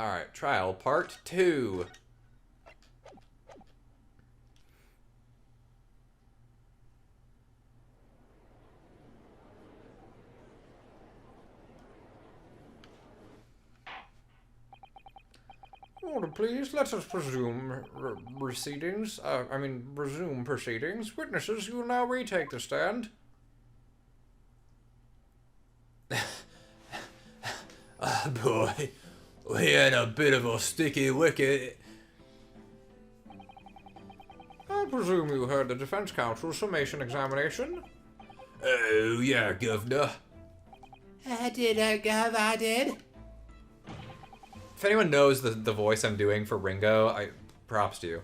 Alright, trial part 2. Order, please. Let us resume proceedings. Resume proceedings. Witnesses, you will now retake the stand. Boy, we had a bit of a sticky wicket. I presume you heard the defense counsel's summation examination? Oh, yeah, Governor. I did, Gov, I did. If anyone knows the voice I'm doing for Ringo, props to you.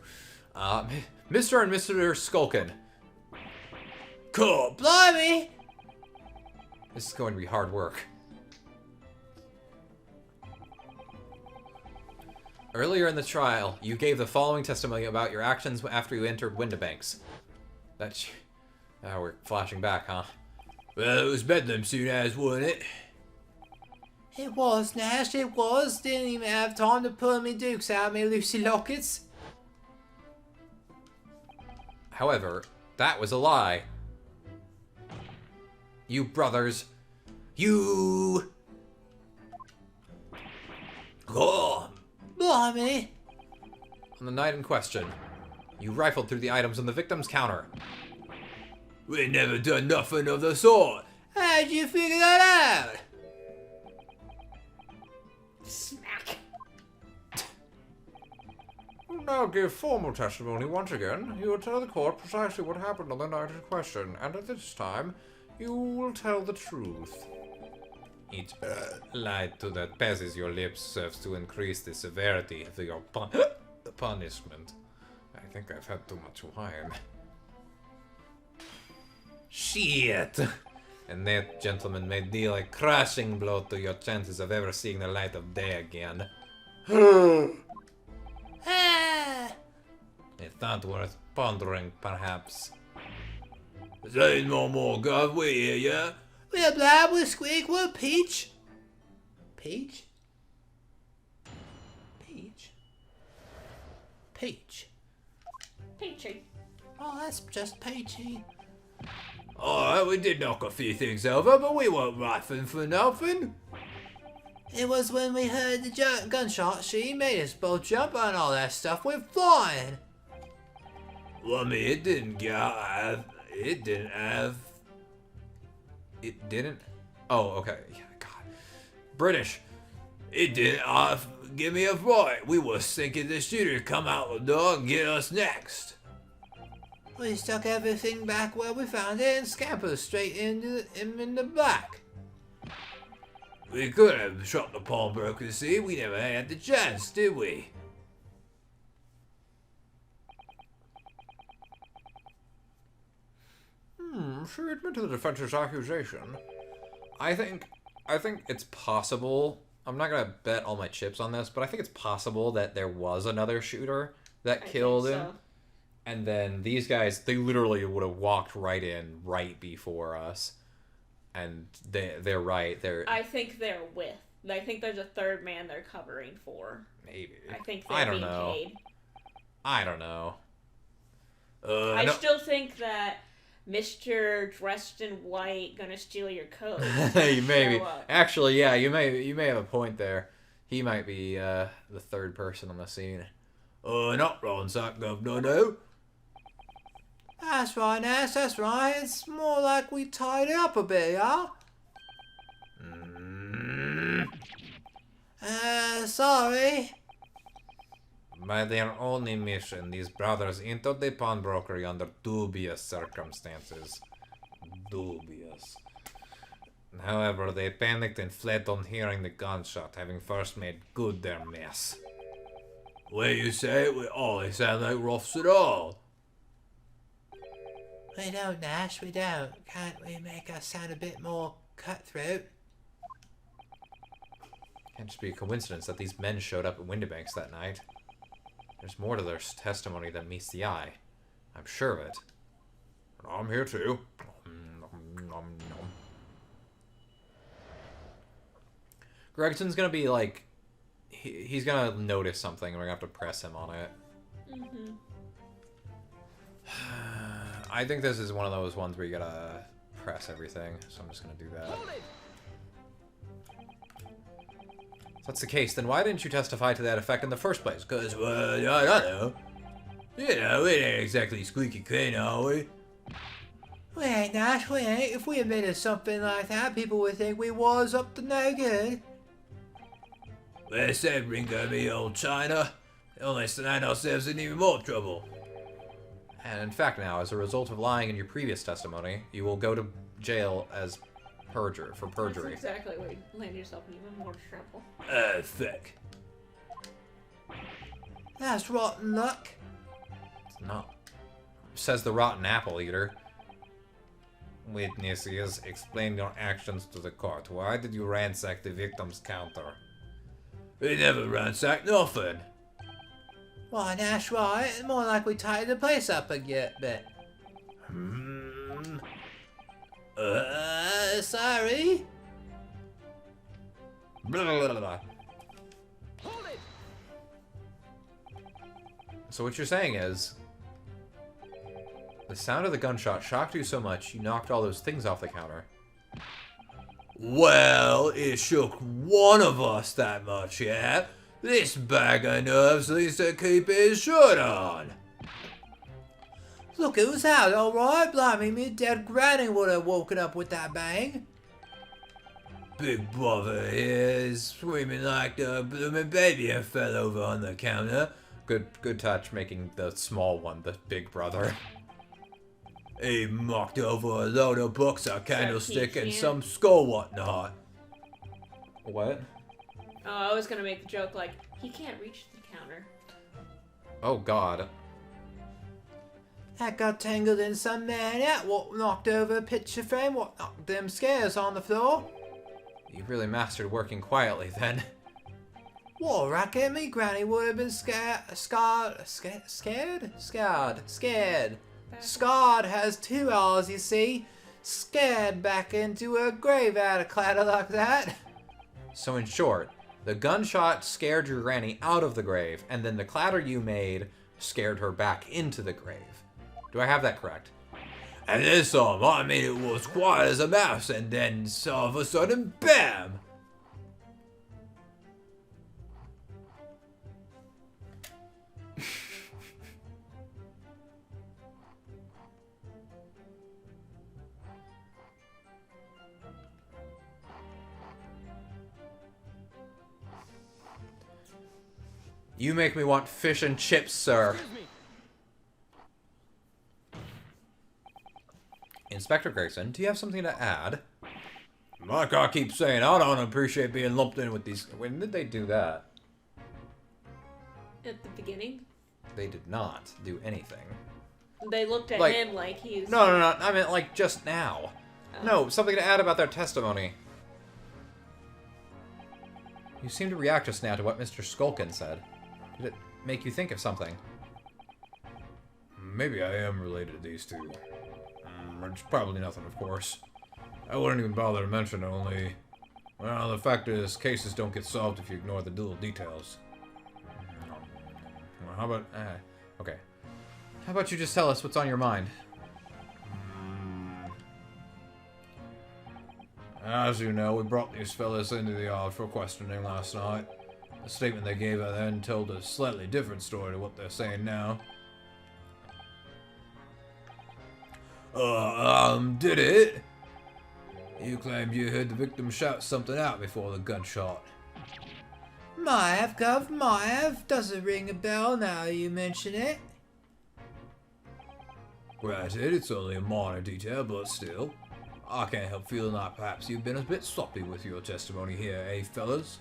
Mr. and Mr. Skulkin. Cool. Blimey! This is going to be hard work. Earlier in the trial, you gave the following testimony about your actions after you entered Windibanks. We're flashing back, huh? Well, it was bedlam soon as, wasn't it? It was, Nash, it was. Didn't even have time to pull me dukes out of me Lucy lockets. However, that was a lie. You brothers. You... Oh, Blimey! On the night in question, you rifled through the items on the victim's counter. we never done nothing of the sort. How'd you figure that out? Smack. You will now give formal testimony once again. You will tell the court precisely what happened on the night in question, and at this time, you will tell the truth. Each lie that passes your lips serves to increase the severity of your punishment. I think I've had too much wine. Shit! And that, gentleman, may deal a crushing blow to your chances of ever seeing the light of day again. Ah! A thought worth pondering, perhaps. Say no more, Gov, we hear ya. We're blab, we're squeak, we're peach. Peach? Peach? Peach. Peachy. Oh, that's just peachy. Alright, we did knock a few things over, but we weren't riffing for nothing. It was when we heard the gunshot, she made us both jump and all that stuff went flying. Well, I mean, it didn't have... It didn't? Oh, okay. Yeah, God. British. It didn't give me a fright. We was thinking the shooter come out the door and get us next. We stuck everything back where we found it and scampered straight into him in the back. We could have shot the pawnbroker, see? We never had the chance, did we? Should we admit to the defense's accusation? I think it's possible. I'm not gonna bet all my chips on this, but I think it's possible that there was another shooter that killed him. And then these guys, they literally would have walked right in right before us. And they're right. I think they're with. I think there's a third man they're covering for. Maybe. I think they're being paid. I don't know. I still think that Mr. dressed in white gonna steal your coat. Maybe. Actually, yeah, you may have a point there. He might be the third person on the scene. Not ransack, Governor, no. That's right, Nash, that's right. It's more like we tied it up a bit, yeah? Sorry. By their own admission, these brothers entered the pawnbrokery under dubious circumstances. Dubious. However, they panicked and fled on hearing the gunshot, having first made good their mess. Well, you say we all sound like roughs at all. We don't, Nash, we don't. Can't we make us sound a bit more cutthroat? Can't just be a coincidence that these men showed up at Windibanks that night. There's more to their testimony than meets the eye. I'm sure of it. I'm here too. Gregson's gonna be like, he's gonna notice something, and we're gonna have to press him on it. Mm-hmm. I think this is one of those ones where you gotta press everything, so I'm just gonna do that. If that's the case, then why didn't you testify to that effect in the first place? Cause, well, I don't know. You know, we ain't exactly squeaky clean, are we? We ain't, Nash, we ain't. If we admitted something like that, people would think we was up to no good. They said Ringo be old China. Only land ourselves in even more trouble. And in fact now, as a result of lying in your previous testimony, you will go to jail as for perjury. That's exactly where you land yourself in even more trouble. Fuck. That's rotten luck. It's not. Says the rotten apple eater. Witnesses, explain your actions to the court. Why did you ransack the victim's counter? We never ransacked nothing. Why, Nash, right? More like we tidied the place up a bit. Sorry? Blah, blah, blah, blah. So what you're saying is, the sound of the gunshot shocked you so much, you knocked all those things off the counter. Well, it shook one of us that much, yeah? This bag of nerves needs to keep his shirt on. Look, it was out, alright? Blimey, me dead granny would have woken up with that bang. Big brother here is screaming like the blooming baby and fell over on the counter. Good touch making the small one the big brother. He knocked over a load of books, a candlestick, and can't? some skull whatnot. What? Oh, I was gonna make the joke like, he can't reach the counter. Oh god. That got tangled in some man out what knocked over a picture frame, what knocked them scares on the floor. You really mastered working quietly then. What a racket, me granny would have been scared. Scarred has 2 R's, you see. Scared back into a grave out of clatter like that. So in short, the gunshot scared your granny out of the grave, and then the clatter you made scared her back into the grave. Do I have that correct? And this time, I mean, it was quiet as a mouse, and then all of a sudden, BAM! You make me want fish and chips, sir. Inspector Grayson, do you have something to add? Like I keep saying, I don't appreciate being lumped in with these. When did they do that? At the beginning, They did not do anything. they looked at Like- him like he's. No, I meant like just now. No, something to add about their testimony. You seem to react just now to what Mr. Skulkin said. Did it make you think of something? Maybe I am related to these two. It's probably nothing, of course. I wouldn't even bother to mention it, only... Well, the fact is, cases don't get solved if you ignore the little details. Well, how about... okay. How about you just tell us what's on your mind? As you know, we brought these fellas into the yard for questioning last night. The statement they gave then told a slightly different story to what they're saying now. Did it? You claimed you heard the victim shout something out before the gunshot. Might have, Gov, might have. Doesn't ring a bell now you mention it. Granted, it's only a minor detail, but still. I can't help feeling like perhaps you've been a bit sloppy with your testimony here, eh, fellas?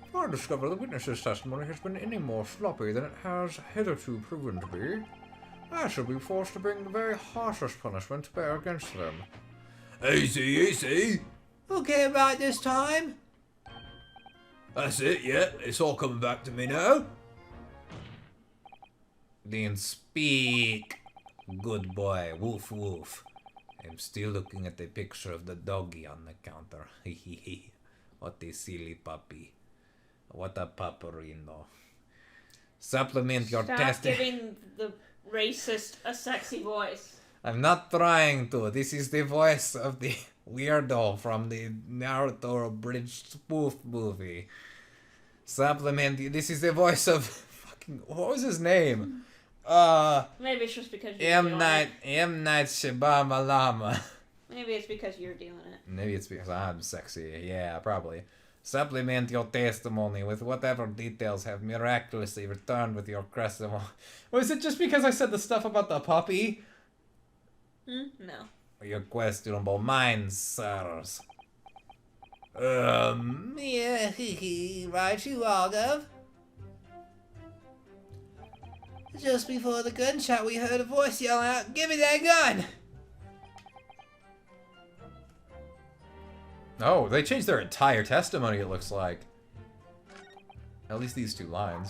If I discover the witness's testimony has been any more sloppy than it has hitherto proven to be, I shall be forced to bring the very harshest punishment to bear against them. Easy, easy! We'll get it right this time. That's it, yeah. It's all coming back to me now. Then speak. Good boy, woof woof. I'm still looking at the picture of the doggy on the counter. What a silly puppy. What a paparino. Supplement your Stop test. giving the racist a sexy voice. I'm not trying to. This is the voice of the weirdo from the Naruto Bridge spoof movie. Supplement. This is the voice of fucking. What was his name? Maybe it's just because you're M. doing Night it. Shyamalan Lama. Maybe it's because you're doing it. Maybe it's because I'm sexy. Yeah, probably. Supplement your testimony with whatever details have miraculously returned with your testimony. Was it just because I said the stuff about the puppy? No. Your questionable minds, sirs. Yeah, right you are, Gov. Just before the gunshot, we heard a voice yelling out, "Give me that gun!" Oh, they changed their entire testimony, it looks like. At least these 2 lines.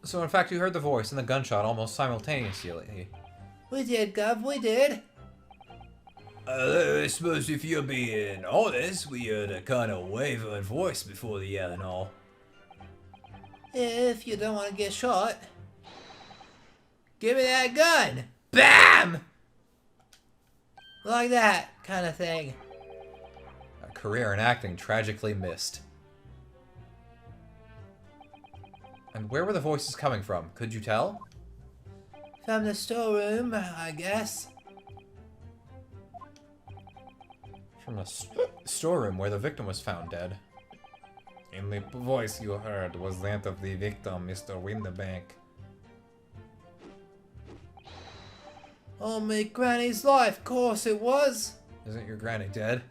So, in fact, you heard the voice and the gunshot almost simultaneously. We did, Gov, we did. I suppose if you're being honest, we heard a kind of wavering voice before the yelling all. If you don't want to get shot, give me that gun! BAM! Like that kind of thing. A career in acting tragically missed. And where were the voices coming from? Could you tell? From the storeroom, I guess. From the storeroom where the victim was found dead. And the voice you heard was that of the victim, Mr. Winterbank. Oh, my granny's life, course it was. Isn't your granny dead?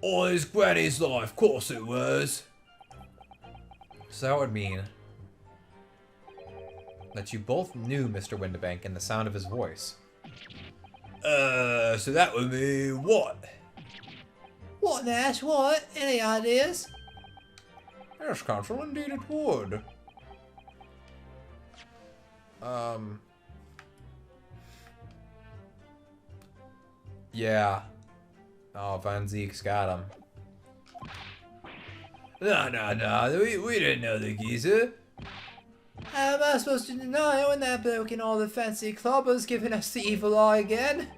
Oh, his granny's life, course it was. So that would mean that you both knew Mr. Winterbank and the sound of his voice. So that would be what? What, Nash, what? Any ideas? Yes, Consul, indeed it would. Yeah. Oh, Van Zeek's got him. No, we didn't know the geezer. How am I supposed to deny it when that bloke in all the fancy clobbers giving us the evil eye again?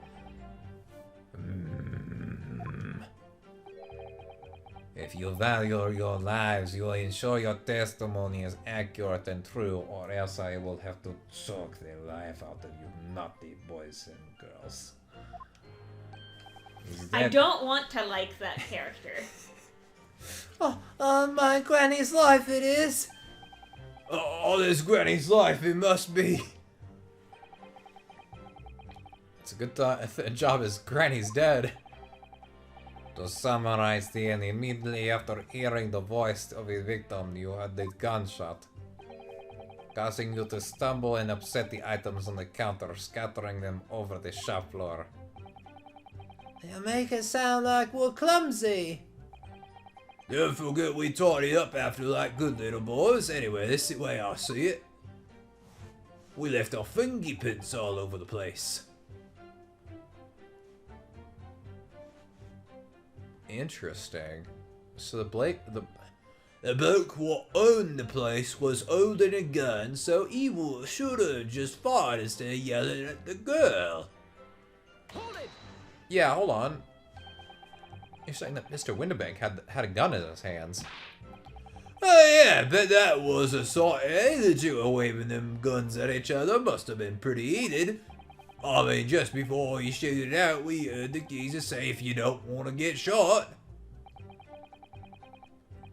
If you value your lives, you will ensure your testimony is accurate and true, or else I will have to choke the life out of you naughty boys and girls. I don't want to like that character. Oh, on my granny's life it is. Oh, this granny's life, it must be. It's a good job his granny's dead. To summarize then, immediately after hearing the voice of the victim, you heard the gunshot, causing you to stumble and upset the items on the counter, scattering them over the shop floor. You make it sound like we're clumsy. Don't forget we tidied up after like good little boys. Anyway, this is the way I see it. We left our fingerprints all over the place. Interesting. So the bloke what owned the place was holding a gun, so he should have just fired instead of yelling at the girl. Yeah, hold on. You're saying that Mr. Winterbank had a gun in his hands. Oh yeah, bet that was a sight, eh? The two were waving them guns at each other. Must have been pretty heated. I mean, just before he shooted it out, we heard the geezer say, "If you don't want to get shot."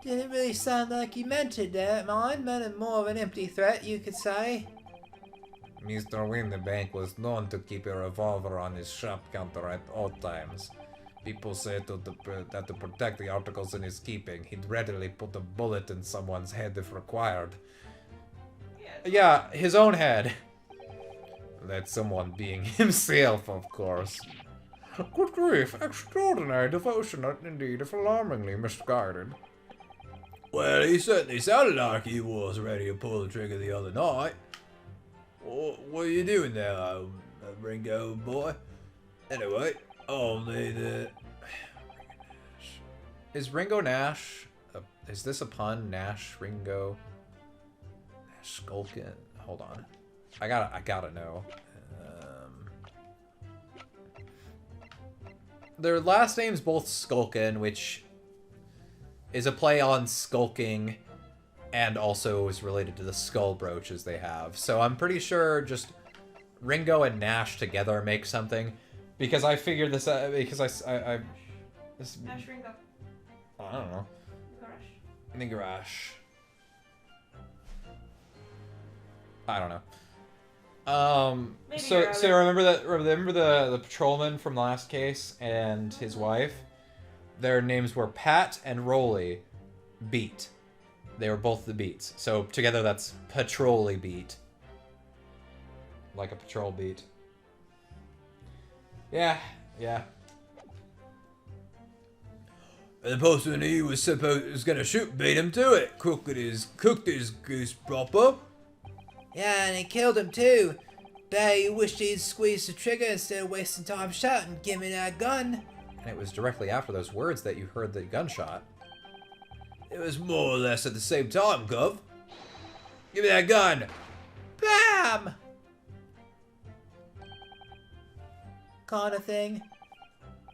Didn't really sound like he meant it there, mine. Meant more of an empty threat, you could say. Mr. Winterbank was known to keep a revolver on his shop counter at all times. People say that to protect the articles in his keeping, he'd readily put a bullet in someone's head if required. Yeah, his own head. That someone being himself, of course. Good grief, extraordinary devotion, indeed, if alarmingly misguided. Well, he certainly sounded like he was ready to pull the trigger the other night. What are you doing there, Ringo boy? Anyway, only the... Is Ringo Nash... is this a pun? Nash, Ringo... Nash Skulkin? Hold on. I gotta know. Their last name's both Skulkin, which is a play on skulking and also is related to the skull brooches they have. So I'm pretty sure just Ringo and Nash together make something. Because I figured this out, because this, Nash Ringo. I don't know. Nigarash. I don't know. So remember the patrolman from the last case and his wife? Their names were Pat and Rolly Beat. They were both the Beats. So together that's Patrolly Beat. Like a patrol beat. Yeah. The person he was gonna shoot beat him to it. Cooked his goose proper. Yeah, and he killed him too. Bet he wished he'd squeezed the trigger instead of wasting time shouting, "Give me that gun." And it was directly after those words that you heard the gunshot. It was more or less at the same time, Gov. Give me that gun. Bam! Kind of thing.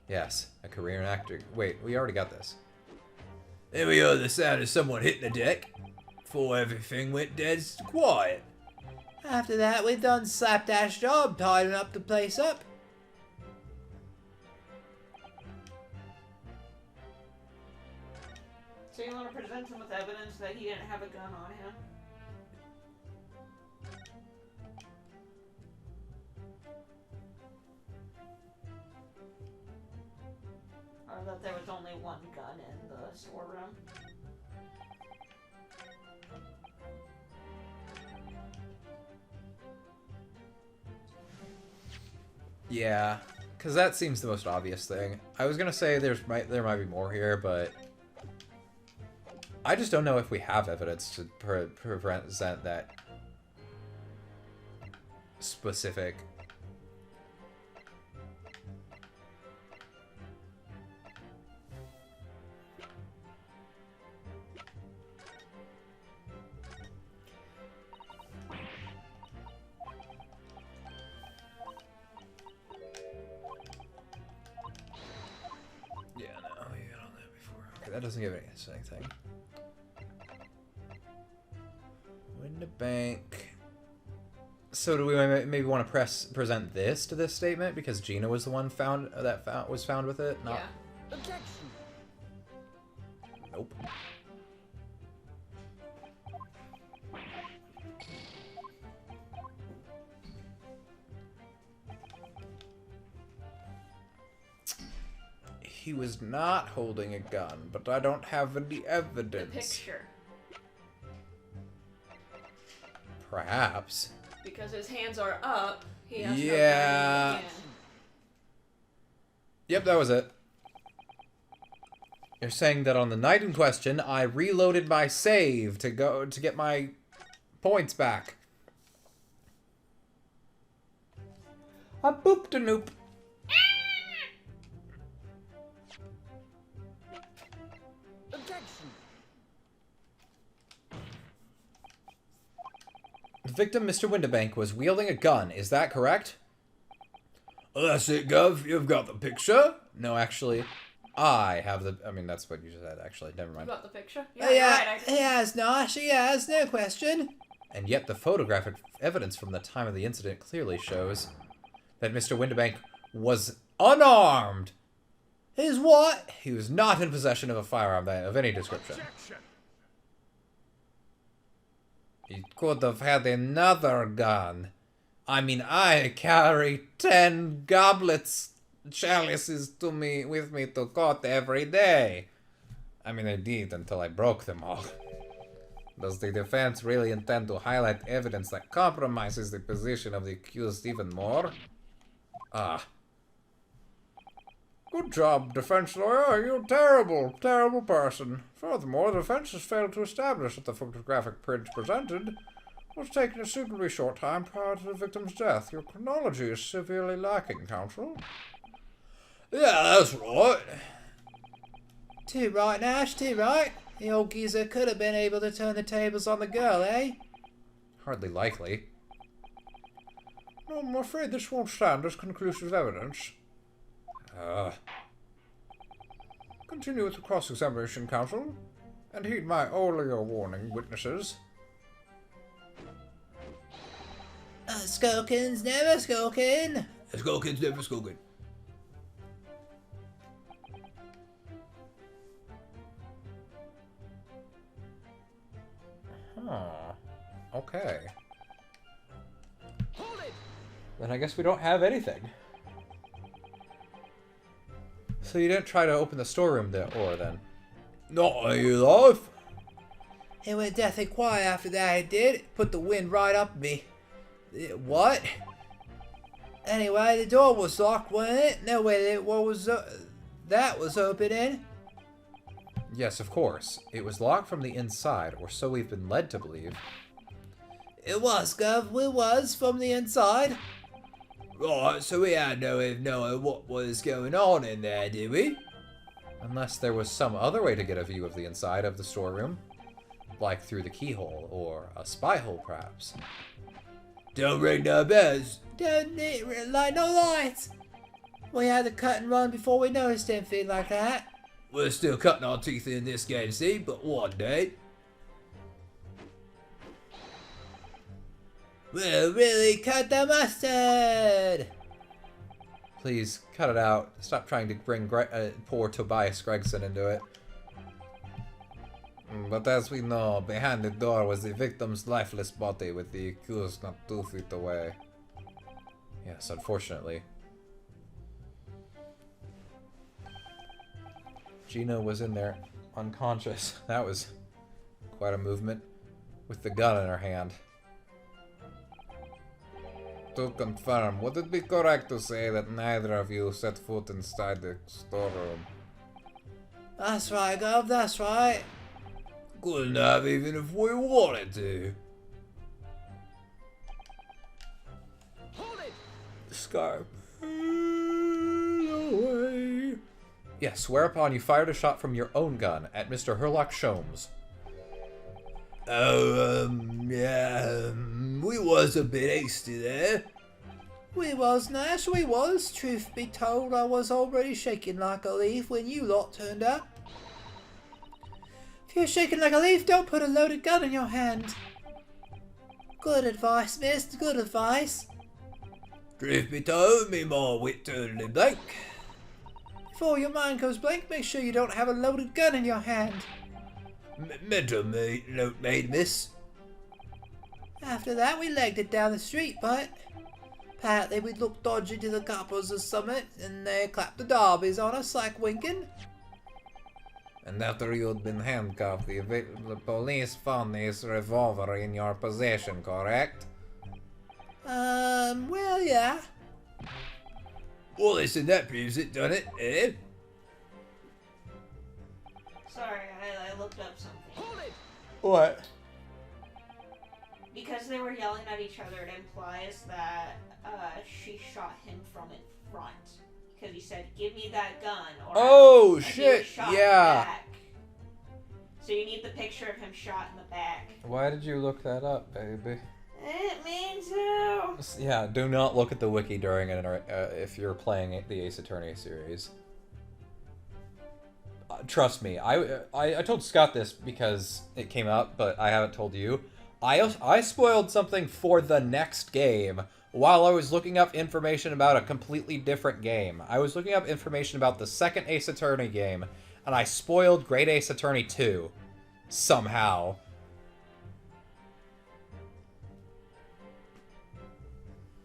Yes, a Korean actor. Wait, we already got this. Then we heard the sound of someone hitting the deck. Before everything went dead quiet. After that, we done slapdash job tidying up the place up. So you want to present him with evidence that he didn't have a gun on him? Or that there was only one gun in the storeroom? Yeah, because that seems the most obvious thing. I was gonna say there might be more here, but I just don't know if we have evidence to present that specific. Yeah, no, we got on that before. Okay, that doesn't give us anything. Win the bank. So do we maybe want to present this to this statement because Gina was the one was found with it? Not... Yeah. Objection. Nope. He was not holding a gun, but I don't have any evidence. The picture. Perhaps. Because his hands are up, he has Yeah. no gun in his hand. Yep, that was it. You're saying that on the night in question, I reloaded my save to get my points back. I booped a noop. Objection. The victim, Mr. Windibank, was wielding a gun. Is that correct? Well, that's it, Gov. You've got the picture. No, actually, I have the... I mean, that's what you said, actually. Never You mind. got the picture? Yeah, right. he has, Nosh. He has, no question. And yet the photographic evidence from the time of the incident clearly shows that Mr. Windibank was unarmed. His what? He was not in possession of a firearm of any description. He could have had another gun. I mean, I carry 10 goblets, chalices with me to court every day. I mean, I did until I broke them all. Does the defense really intend to highlight evidence that compromises the position of the accused even more? Ah. Good job, defense lawyer. You're a terrible, terrible person. Furthermore, the defense has failed to establish that the photographic print presented was taken a suitably short time prior to the victim's death. Your chronology is severely lacking, counsel. Yeah, that's right. Too right, Nash, too right. The old geezer could have been able to turn the tables on the girl, eh? Hardly likely. No, I'm afraid this won't stand as conclusive evidence. Continue with the cross-examination, counsel, and heed my earlier warning, witnesses. Skulkins never skulkin'. Skulkins never skulkin'. Huh. Okay. Then I guess we don't have anything. So you didn't try to open the storeroom door then? Not you life. It went deathly quiet after that, it did. It put the wind right up me. What? Anyway, the door was locked, wasn't it? No way that was opening. Yes, of course. It was locked from the inside, or so we've been led to believe. It was, Gov. It was from the inside. Right, so we had no way of knowing what was going on in there, did we? Unless there was some other way to get a view of the inside of the storeroom. Like through the keyhole, or a spy hole, perhaps. Don't ring no bells. Don't need light no lights. We had to cut and run before we noticed anything like that. We're still cutting our teeth in this game, see? But one day... We'll really cut the mustard. Please, cut it out. Stop trying to bring poor Tobias Gregson into it. But as we know, behind the door was the victim's lifeless body with the accused not 2 feet away. Yes, unfortunately. Gina was in there, unconscious. That was quite a movement. With the gun in her hand. To confirm, would it be correct to say that neither of you set foot inside the storeroom? That's right, Gov, that's right. Couldn't have even if we wanted to. Scar. Away. Yes, whereupon you fired a shot from your own gun at Mr. Herlock Sholmes. Yeah, we was a bit hasty there. We was, Nash, we was. Truth be told, I was already shaking like a leaf when you lot turned up. If you're shaking like a leaf, don't put a loaded gun in your hand. Good advice, miss, good advice. Truth be told, me more wit totally blank. Before your mind goes blank, make sure you don't have a loaded gun in your hand. Mental note made, miss. After that, we legged it down the street, but apparently we looked dodgy to the coppers or something, and they clapped the derbies on us like winking. And after you'd been handcuffed, the police found this revolver in your possession, correct? Well, yeah. Well, listen, that proves it, done it, eh? Sorry, I looked up something. What? Because they were yelling at each other, it implies that she shot him from in front. Because he said, "Give me that gun." Or Oh, and he shit, was shot in yeah. the back. So you need the picture of him shot in the back. Why did you look that up, baby? It means to. Yeah, do not look at the wiki during if you're playing the Ace Attorney series. Trust me, I told Scott this because it came up, but I haven't told you. I spoiled something for the next game while I was looking up information about a completely different game. I was looking up information about the second Ace Attorney game, and I spoiled Great Ace Attorney 2. Somehow.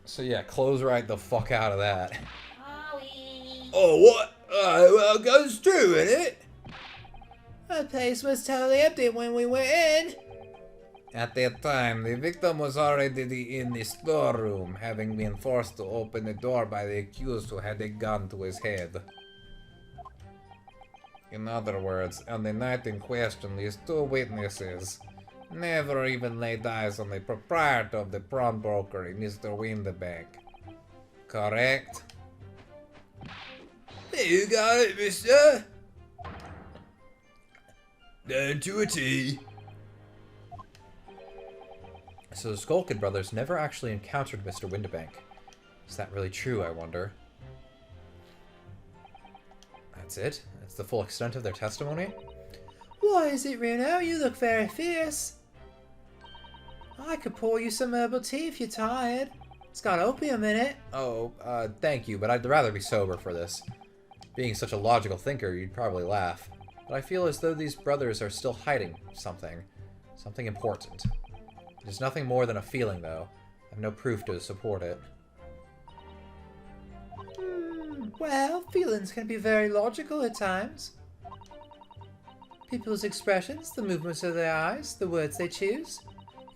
So yeah, close right the fuck out of that. Ollie. Oh, what? Well, it goes true, innit? The place was totally empty when we went in. At that time, the victim was already in the storeroom, having been forced to open the door by the accused who had a gun to his head. In other words, on the night in question, these two witnesses never even laid eyes on the proprietor of the pawnbroker, Mr. Windebank. Correct? You got it, mister. Down to a T. So the Skulkin brothers never actually encountered Mr. Windibank. Is that really true, I wonder? That's it? That's the full extent of their testimony? What is it, Runo? You look very fierce. I could pour you some herbal tea if you're tired. It's got opium in it. Oh, thank you, but I'd rather be sober for this. Being such a logical thinker, you'd probably laugh. But I feel as though these brothers are still hiding something. Something important. It is nothing more than a feeling, though. I have no proof to support it. Well, feelings can be very logical at times. People's expressions, the movements of their eyes, the words they choose.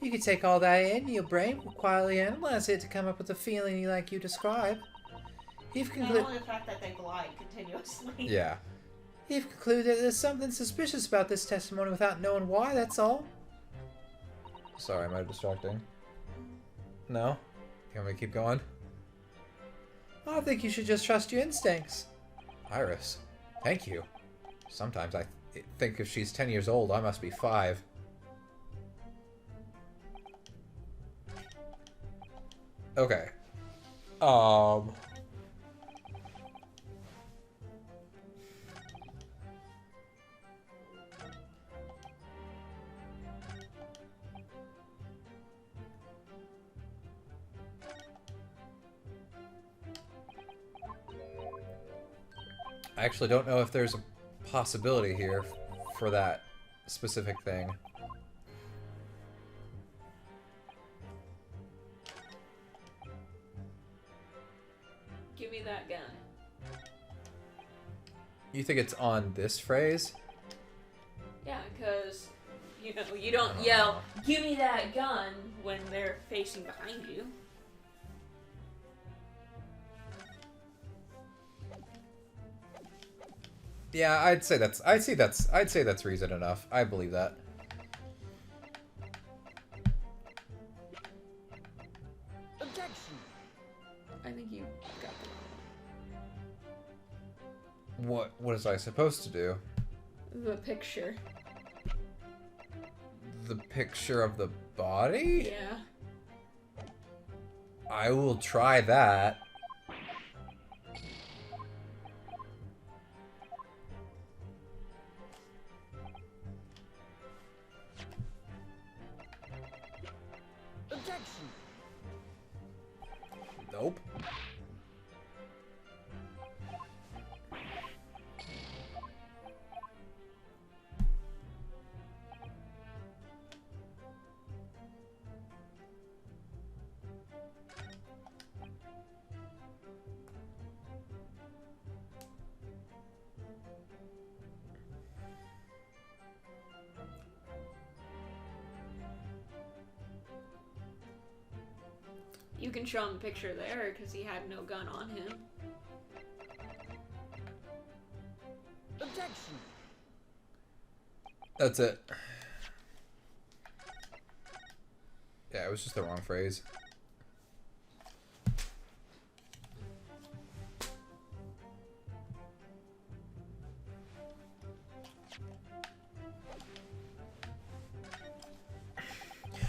You can take all that in, your brain will quietly analyze it to come up with the feeling like you describe. You've Not concluded. only the fact that they glide continuously. Yeah. You've concluded there's something suspicious about this testimony without knowing why, that's all. Sorry, am I distracting? No? You want me to keep going? I think you should just trust your instincts. Iris, thank you. Sometimes I think if she's 10 years old, I must be 5. Okay. I actually don't know if there's a possibility here for that specific thing. Give me that gun. You think it's on this phrase? Yeah, because, you know, you don't yell, give me that gun, when they're facing behind you. Yeah, I'd say that's reason enough. I believe that. Objection. I think you got What was I supposed to do? the picture. The picture of the body? Yeah. I will try that. Objection. Nope. You can show him the picture there, because he had no gun on him. Objection. That's it. Yeah, it was just the wrong phrase.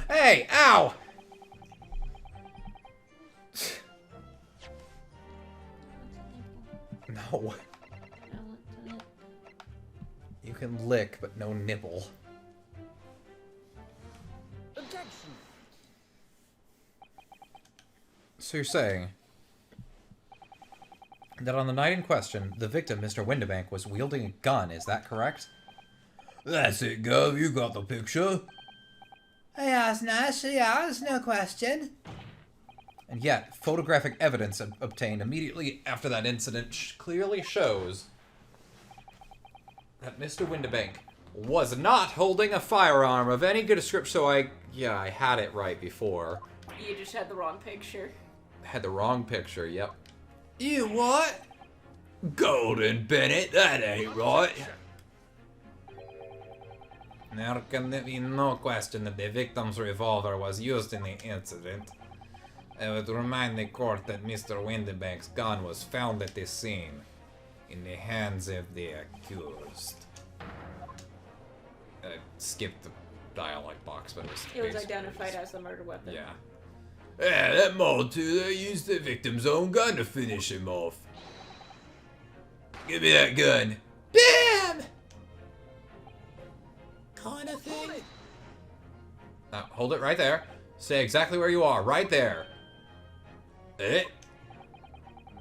Hey, ow! No. You can lick, but no nibble. Objection. So you're saying that on the night in question, the victim, Mr. Windibank, was wielding a gun, is that correct? That's it, Gov. You got the picture. Yes, nice, yes, no question. And yet, photographic evidence obtained immediately after that incident clearly shows that Mr. Windibank was not holding a firearm of any good description. So I had it right before. You just had the wrong picture. Had the wrong picture, yep. You what? Golden Bennett, that ain't right. There can be no question that the victim's revolver was used in the incident. I would remind the court that Mr. Windibank's gun was found at the scene, in the hands of the accused. skipped the dialogue box, but It was basically identified as the murder weapon. Yeah. Yeah, that Molotov used the victim's own gun to finish him off. Give me that gun. BAM! Kind of thing. Now, hold it right there. Say exactly where you are, right there. Eh?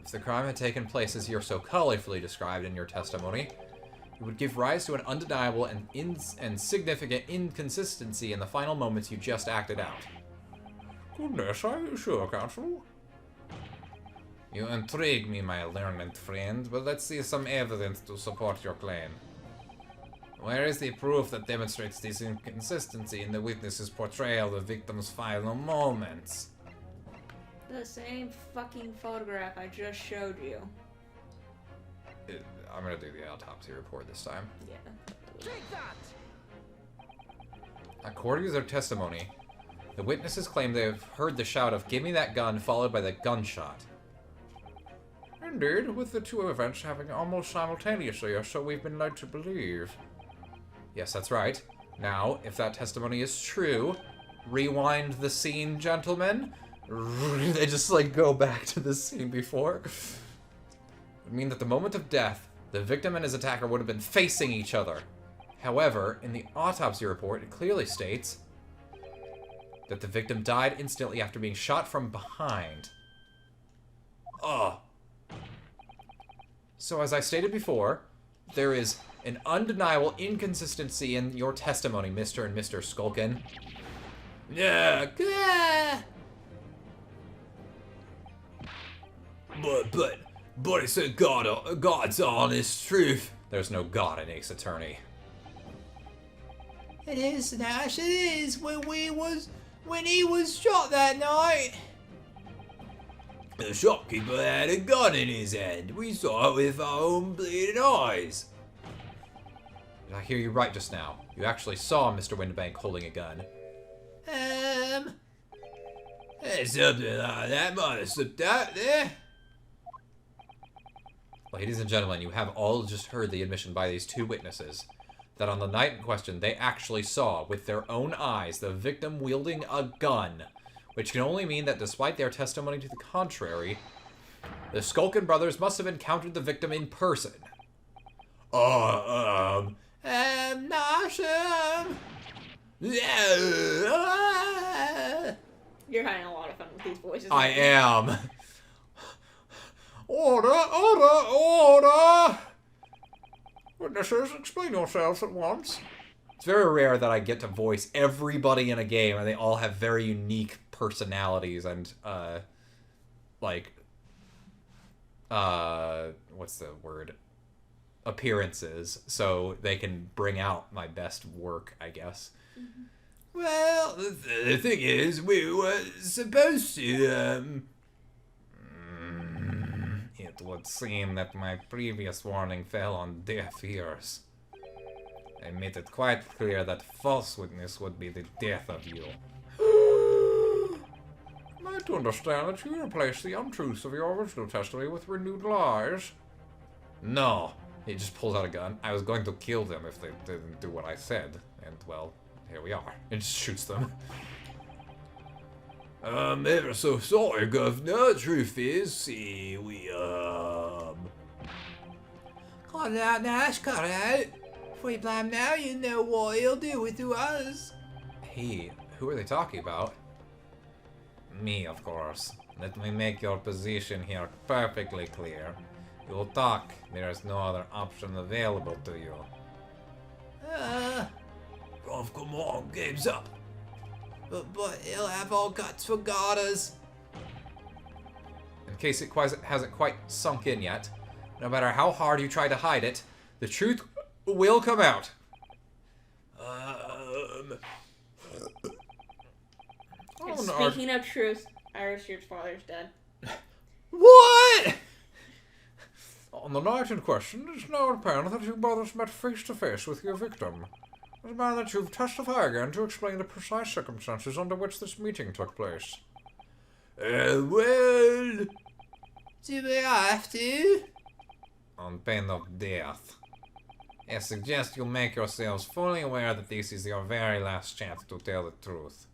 If the crime had taken place as you're so colorfully described in your testimony, it would give rise to an undeniable and significant inconsistency in the final moments you just acted out. Goodness, are you sure, Counsel? You intrigue me, my learned friend, but let's see some evidence to support your claim. Where is the proof that demonstrates this inconsistency in the witness's portrayal of the victim's final moments? The same fucking photograph I just showed you. I'm gonna do the autopsy report this time. Yeah. According to their testimony, the witnesses claim they have heard the shout of "Give me that gun," followed by the gunshot. Indeed, with the two events happening almost simultaneously, or so we've been led to believe. Yes, that's right. Now, if that testimony is true, rewind the scene, gentlemen. They just, like, go back to the scene before. It would mean that the moment of death, the victim and his attacker would have been facing each other. However, in the autopsy report, it clearly states that the victim died instantly after being shot from behind. Ugh. So as I stated before, there is an undeniable inconsistency in your testimony, Mr. and Mr. Skulkin. Yeah. But it's a God's honest truth. There's no God in Ace Attorney. It is, Nash, it is. When he was shot that night. The shopkeeper had a gun in his hand. We saw it with our own bleeding eyes. Did I hear you right just now? You actually saw Mr. Windbank holding a gun. Something like that might have slipped out there. Ladies and gentlemen, you have all just heard the admission by these two witnesses that on the night in question, they actually saw, with their own eyes, the victim wielding a gun, which can only mean that despite their testimony to the contrary, the Skulkin brothers must have encountered the victim in person. Nash, You're having a lot of fun with these voices. I am. Order! Order! Order! Witnesses, explain yourselves at once. It's very rare that I get to voice everybody in a game, and they all have very unique personalities and, what's the word? Appearances, so they can bring out my best work, I guess. well, the thing is, we were supposed to, It would seem that my previous warning fell on deaf ears. I made it quite clear that false witness would be the death of you. Am I to understand that you replaced the untruths of your original testimony with renewed lies? No. He just pulls out a gun. I was going to kill them if they didn't do what I said. And, well, here we are. It just shoots them. ever so sorry, Governor. Truth is, Cut it out, Nash, cut it out. If we blame now, you know what he'll do with us. Hey, who are they talking about? Me, of course. Let me make your position here perfectly clear. You will talk. There is no other option available to you. Bruv, come on, game's up. But he'll have all guts for garters. In case it hasn't quite sunk in yet, no matter how hard you try to hide it, the truth will come out. And speaking of truth, Irish's father's dead. What? On the night in question, it is now apparent that you brothers met face to face with your victim. I demand that you testify again to explain the precise circumstances under which this meeting took place. Well, do we have to? On pain of death. I suggest you make yourselves fully aware that this is your very last chance to tell the truth.